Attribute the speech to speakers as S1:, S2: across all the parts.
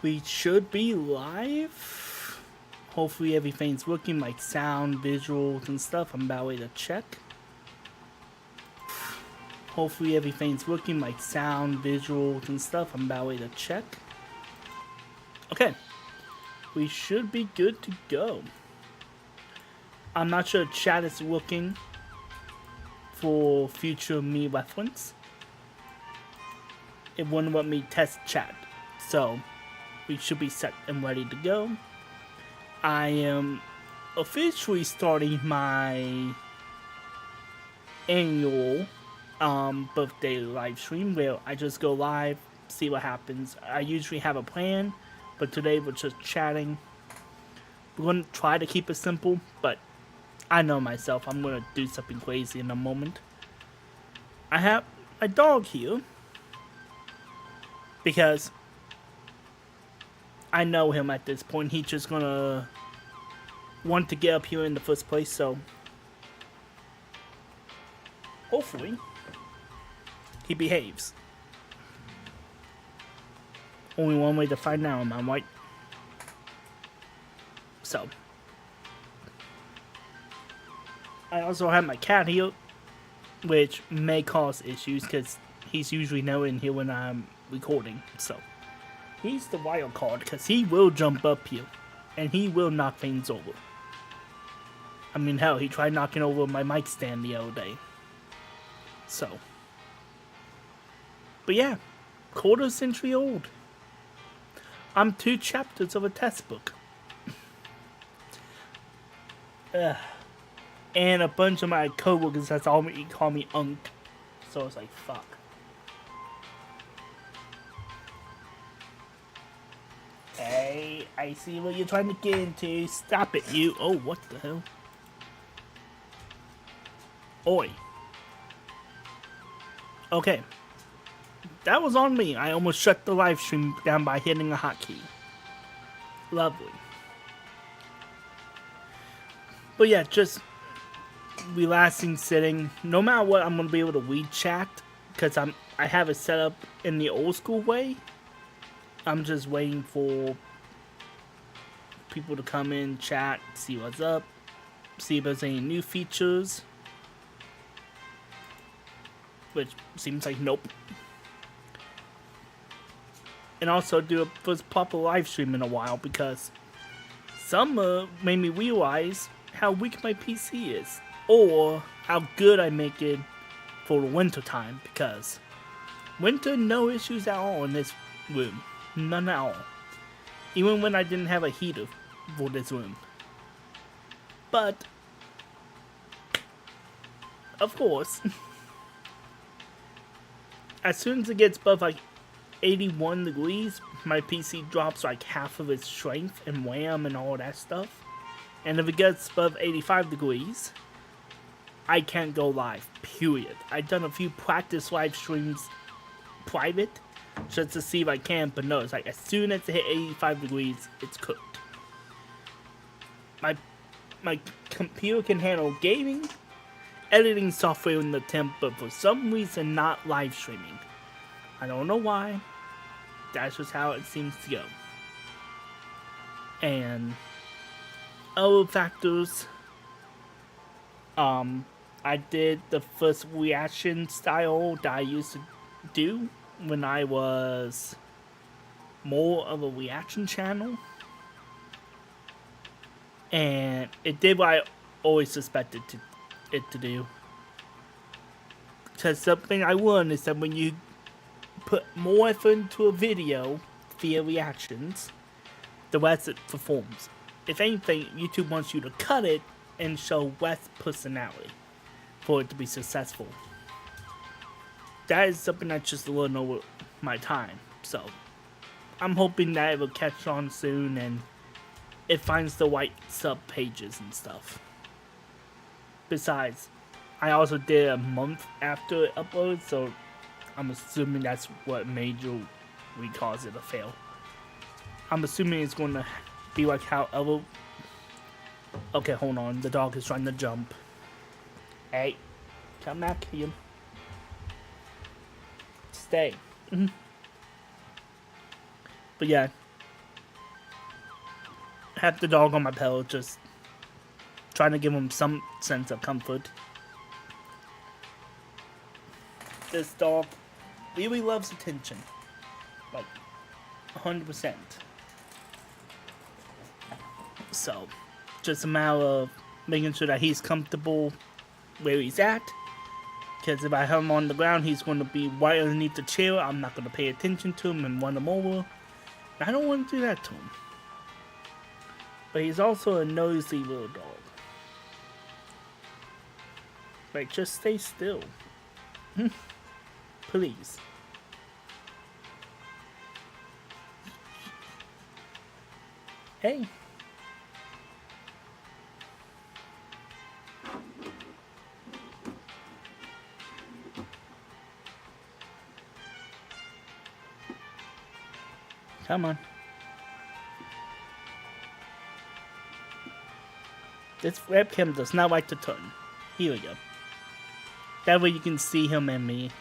S1: We should be live. Hopefully everything's working, like sound, visuals, and stuff. I'm about ready to check. Hopefully everything's working, like sound, visuals, and stuff. I'm about ready to check. Okay. We should be good to go. I'm not sure chat is working for future me reference. It wouldn't let me test chat. So we should be set and ready to go. I am officially starting my annual birthday live stream where I just go live, see what happens. I usually have a plan, but today we're just chatting. We're going to try to keep it simple, but I know myself. I'm going to do something crazy in a moment. I have my dog here because I know him at this point. He's just going to want to get up here in the first place, so hopefully he behaves. Only one way to find out, am I right? So I also have my cat here, which may cause issues because he's usually not in here when I'm recording. So he's the wild card because he will jump up here and he will knock things over. I mean, hell, he tried knocking over my mic stand the other day. So, but yeah, quarter century old. I'm 2 chapters of a textbook. And a bunch of my coworkers that's all call me Unk. So it's like, fuck. Hey, I see what you're trying to get into. Stop it, you. Oh, what the hell? Oi. Okay. That was on me. I almost shut the live stream down by hitting a hotkey. Lovely. But yeah, just relaxing, sitting. No matter what, I'm gonna be able to read chat because I have it set up in the old school way. I'm just waiting for people to come in, chat, see what's up, see if there's any new features. Which seems like nope. And also do a first proper live stream in a while because summer made me realize how weak my PC is. Or how good I make it for the winter time because winter, no issues at all in this room. None at all. Even when I didn't have a heater for this room. But, of course, as soon as it gets above like 81 degrees, my PC drops like half of its strength and RAM and all that stuff. And if it gets above 85 degrees, I can't go live, period. I've done a few practice live streams private just to see if I can, but no, it's like as soon as it hit 85 degrees, it's cooked. My computer can handle gaming, editing software in the temp, but for some reason not live streaming. I don't know why. That's just how it seems to go. And other factors, I did the first reaction style that I used to do when I was more of a reaction channel. And it did what I always suspected it to do. Because something I learned is that when you put more effort into a video via reactions, the rest it performs. If anything, YouTube wants you to cut it and show less personality for it to be successful. That is something I just learned over my time. So, I'm hoping that it will catch on soon and it finds the right sub pages and stuff. Besides, I also did a month after it uploaded, so I'm assuming that's what made you cause it a fail. I'm assuming it's going to be like how other... Okay, hold on. The dog is trying to jump. Hey, come back here. Stay. But yeah, have the dog on my pillow, just trying to give him some sense of comfort. This dog really loves attention. Like, 100%. So, just a matter of making sure that he's comfortable where he's at. Because if I have him on the ground, he's going to be right underneath the chair. I'm not going to pay attention to him and run him over. I don't want to do that to him. But he's also a nosy little dog. Like, just stay still. Please. Hey. Come on. This webcam does not like to turn. Here we go. That way you can see him and me.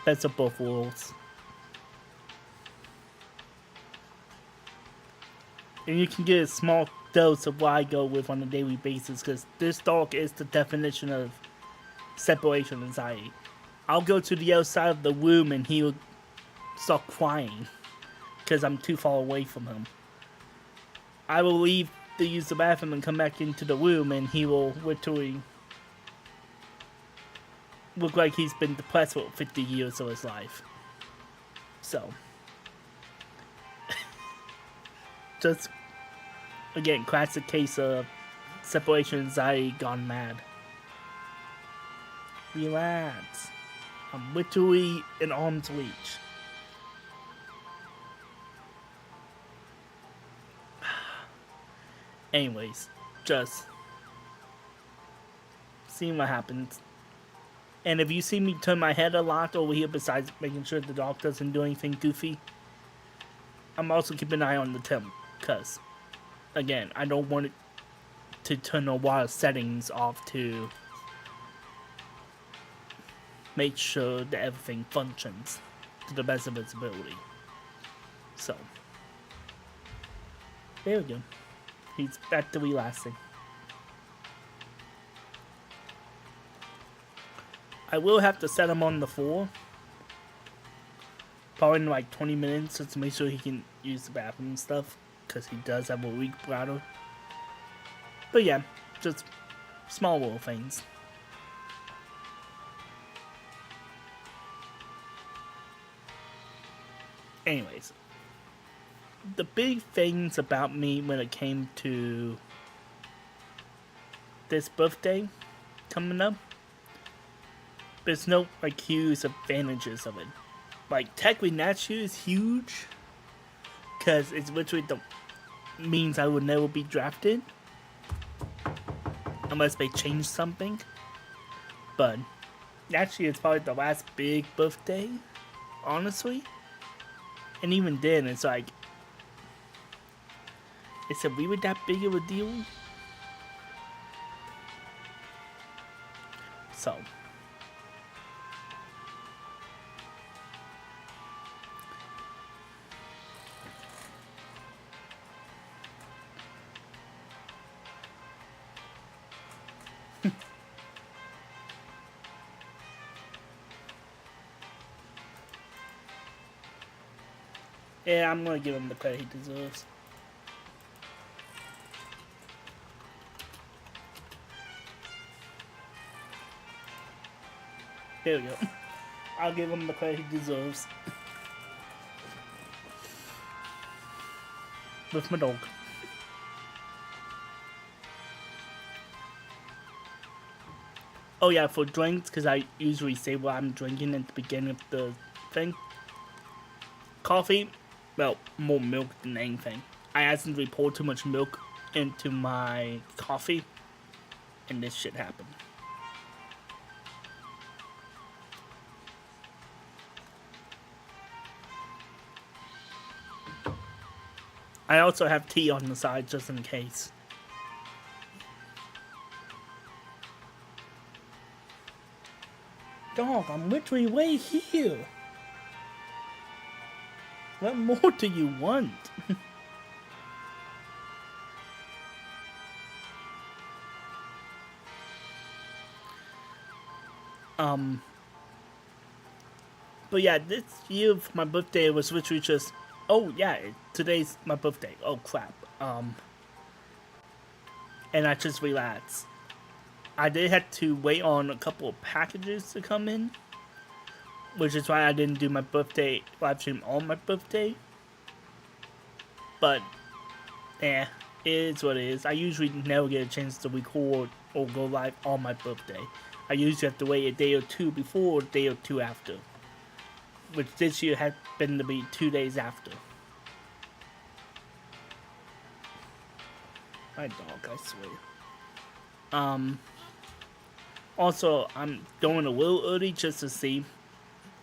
S1: Best of both worlds. And you can get a small dose of what I go with on a daily basis, because this dog is the definition of separation anxiety. I'll go to the other side of the room and he'll start crying because I'm too far away from him. I will leave to use the bathroom and come back into the room and he will literally look like he's been depressed for 50 years of his life. So, just, again, classic case of separation anxiety gone mad. Relax. I'm literally in arm's reach. Anyways, just seeing what happens. And if you see me turn my head a lot over here, besides making sure the dog doesn't do anything goofy, I'm also keeping an eye on the temp, because, again, I don't want it to turn a lot of settings off to make sure that everything functions to the best of its ability. So, there we go. He's back to relaxing. I will have to set him on the floor. Probably in like 20 minutes just to make sure he can use the bathroom and stuff, because he does have a weak bladder. But yeah, just small little things. Anyways, the big things about me when it came to this birthday coming up, there's no like huge advantages of it. Like, technically that is huge, because it's literally the means I would never be drafted unless they change something. But actually, it's probably the last big birthday, honestly. And even then, it's like, is it really that big of a deal? So, yeah, I'm gonna give him the credit he deserves. There we go. I'll give him the credit he deserves. With my dog. Oh yeah, for drinks, because I usually say what I'm drinking at the beginning of the thing. Coffee, well, more milk than anything. I accidentally poured too much milk into my coffee, and this shit happened. I also have tea on the side just in case. Dog, I'm literally way here. What more do you want? Um, but yeah, this year for my birthday was literally just, oh yeah, today's my birthday. Oh crap. And I just relaxed. I did have to wait on a couple of packages to come in, which is why I didn't do my birthday live stream on my birthday. But, it is what it is. I usually never get a chance to record or go live on my birthday. I usually have to wait a day or two before or a day or two after, which this year happened to be 2 days after. My dog, I swear. Also, I'm going a little early just to see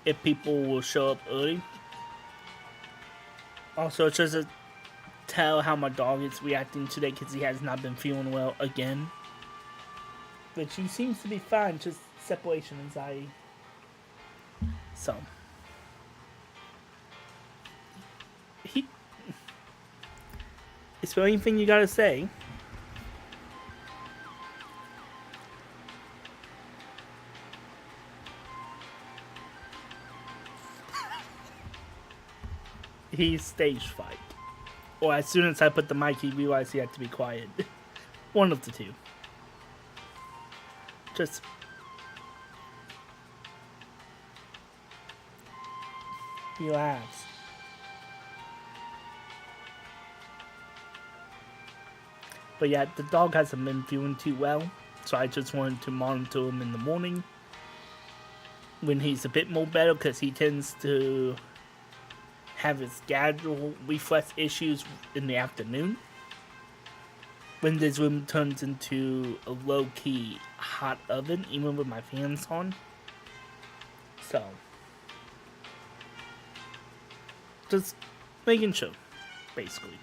S1: if people will show up early. Also, just to tell how my dog is reacting today because he has not been feeling well again. But he seems to be fine, just separation anxiety. So. Is there anything you gotta say? He's stage fright. Or as soon as I put the mic, he realized he had to be quiet. One of the two. Just relax. But yeah, the dog hasn't been feeling too well, so I just wanted to monitor him in the morning when he's a bit more better, because he tends to have his gradual reflex issues in the afternoon when this room turns into a low-key hot oven, even with my fans on. So, just making sure, basically.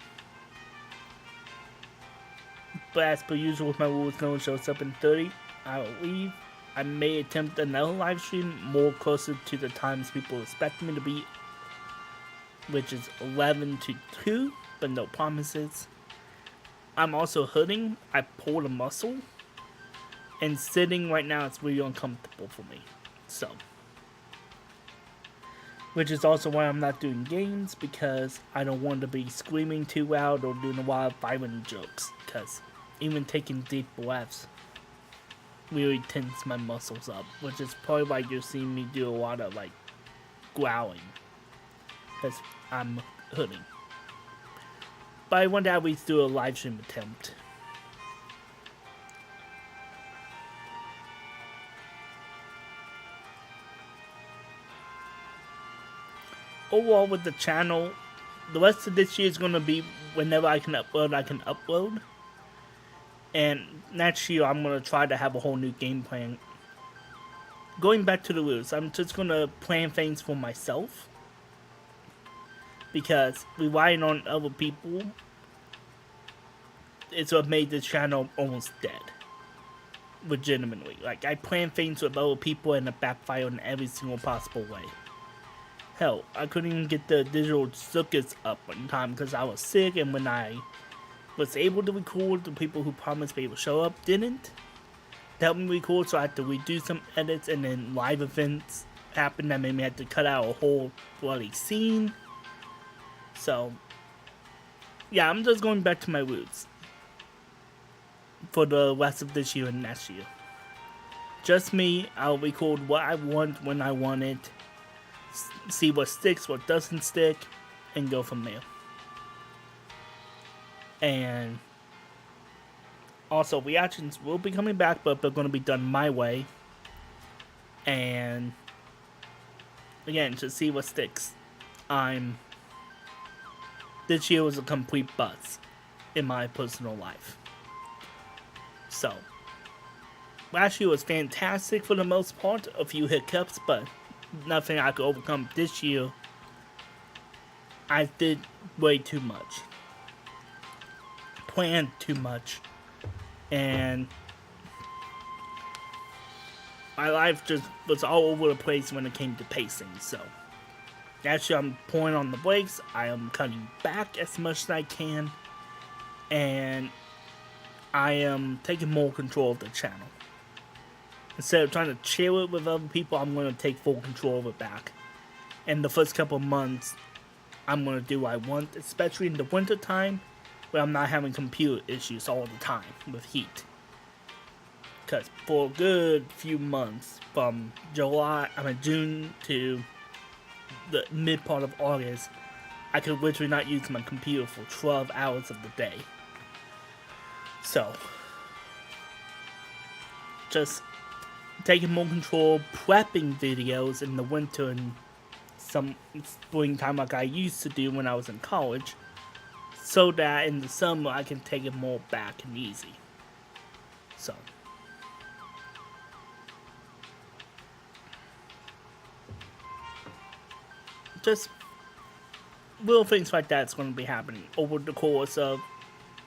S1: But as per usual with my rules, no one shows up in 30, I will leave. I may attempt another live stream more closer to the times people expect me to be, which is 11 to 2, but no promises. I'm also hurting. I pulled a muscle, and sitting right now is really uncomfortable for me. So, which is also why I'm not doing games, because I don't want to be screaming too loud or doing a lot of violent jokes, because even taking deep breaths really tense my muscles up, which is probably why you're seeing me do a lot of like growling, because I'm hurting. But I want to at least do a live stream attempt. Overall with the channel, the rest of this year is going to be whenever I can upload. And next year I'm going to try to have a whole new game plan. Going back to the rules, I'm just going to plan things for myself, because relying on other people is what made this channel almost dead. Legitimately. Like, I plan things with other people and it backfired in every single possible way. Hell, I couldn't even get the digital circuits up in time because I was sick, and when I was able to record, the people who promised me would show up didn't. To help me record, so I had to redo some edits, and then live events happened that made me have to cut out a whole bloody scene. So, yeah, I'm just going back to my roots for the rest of this year and next year. Just me. I'll record what I want when I want it, see what sticks, what doesn't stick, and go from there. And also, reactions will be coming back, but they're going to be done my way. And again, to see what sticks. This year was a complete bust in my personal life. So, last year was fantastic for the most part. A few hiccups, but nothing I could overcome. This year, I did way too much. Planned too much. And my life just was all over the place when it came to pacing. So, actually, I'm pulling on the brakes. I am cutting back as much as I can. And I am taking more control of the channel. instead of trying to share it with other people, I'm going to take full control of it back. And the first couple of months, I'm going to do what I want, especially in the winter time, where I'm not having computer issues all the time with heat. Because for a good few months, from June to the mid part of August, I could literally not use my computer for 12 hours of the day. So, just taking more control, prepping videos in the winter and some springtime like I used to do when I was in college, so that in the summer I can take it more back and easy. So, just little things like that's going to be happening over the course of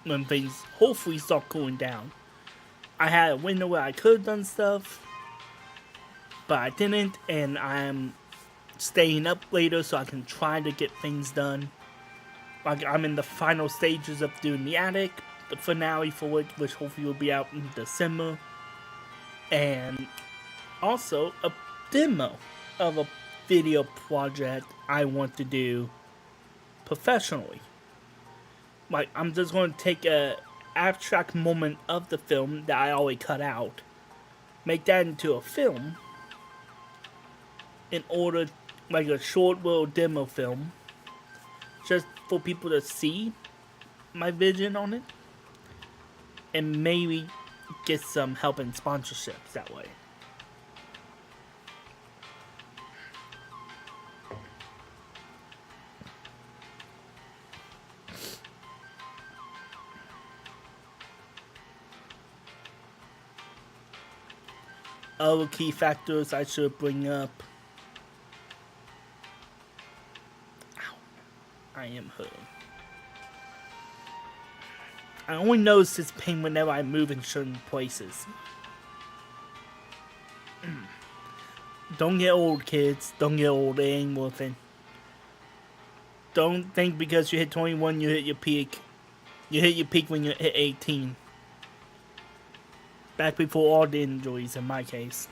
S1: when things hopefully start cooling down. I had a window where I could have done stuff, but I didn't, and I'm staying up later so I can try to get things done. Like, I'm in the final stages of doing the attic, the finale for it, which hopefully will be out in December, and also a demo of a video project I want to do professionally. Like, I'm just going to take a abstract moment of the film that I already cut out, make that into a film in order, like a short little demo film, just for people to see my vision on it, and maybe get some help in sponsorships that way. Other key factors I should bring up. Ow. I am hurting. I only notice this pain whenever I move in certain places. Don't get old, kids. Don't get old. It ain't worth it. Don't think because you hit 21 you hit your peak. You hit your peak when you hit 18. Back before all the injuries in my case.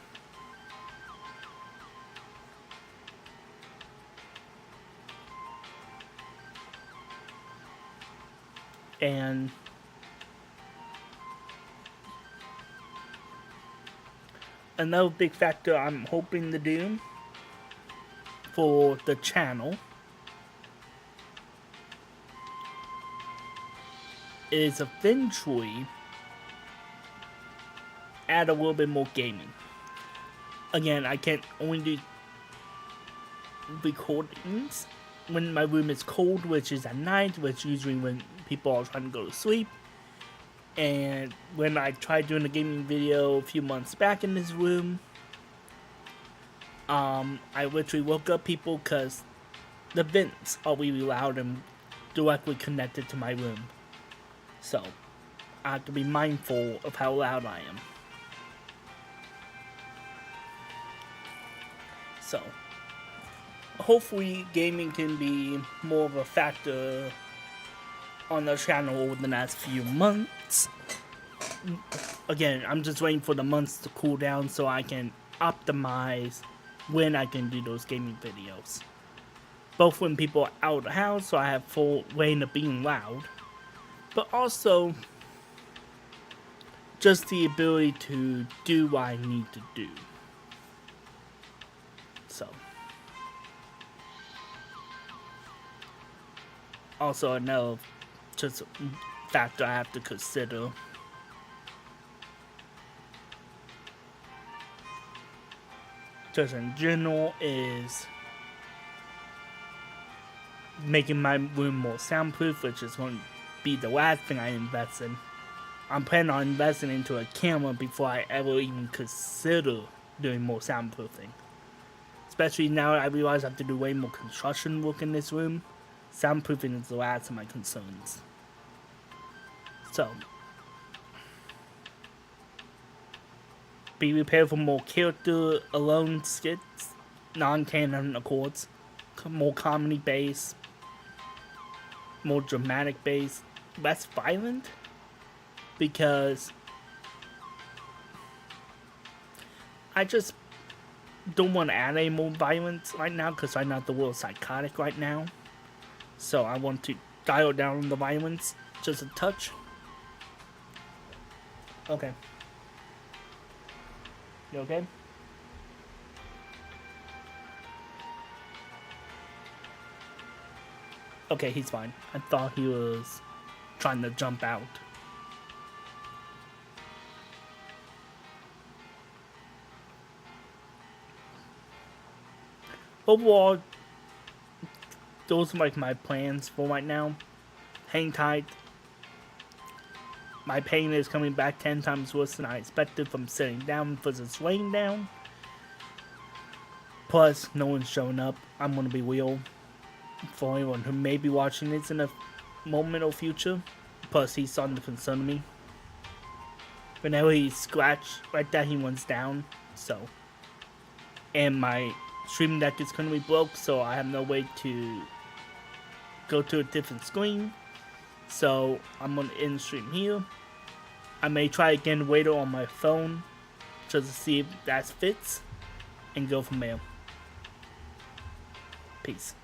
S1: And another big factor I'm hoping to do for the channel is eventually add a little bit more gaming. Again, I can't only do recordings when my room is cold, which is at night, which usually when people are trying to go to sleep. And when I tried doing a gaming video a few months back in this room, I literally woke up people because the vents are really loud and directly connected to my room. So, I have to be mindful of how loud I am. So, hopefully gaming can be more of a factor on the channel over the next few months. Again, I'm just waiting for the months to cool down so I can optimize when I can do those gaming videos. Both when people are out of the house, so I have full reign of being loud, but also just the ability to do what I need to do. So, also another just factor I have to consider just in general is making my room more soundproof, which is going to be the last thing I invest in. I'm planning on investing into a camera before I ever even consider doing more soundproofing. Especially now I realize I have to do way more construction work in this room. Soundproofing is the last of my concerns. So, be prepared for more character alone skits, non-canon accords, more comedy based, more dramatic based, less violent, because I just don't want to add any more violence right now because I'm not the world psychotic right now. So I want to dial down the violence just a touch. Okay. You okay? Okay, he's fine. I thought he was trying to jump out. Overall, those are like my plans for right now. Hang tight. My pain is coming back 10 times worse than I expected from sitting down versus laying down. Plus, no one's showing up. I'm gonna be real. For anyone who may be watching this in a moment or future. Plus, he's starting to concern me. Whenever he scratched right there, he went down. So, and my stream deck is currently broke, so I have no way to go to a different screen. So I'm gonna end stream here. I may try again later on my phone just to see if that fits and go from there. Peace.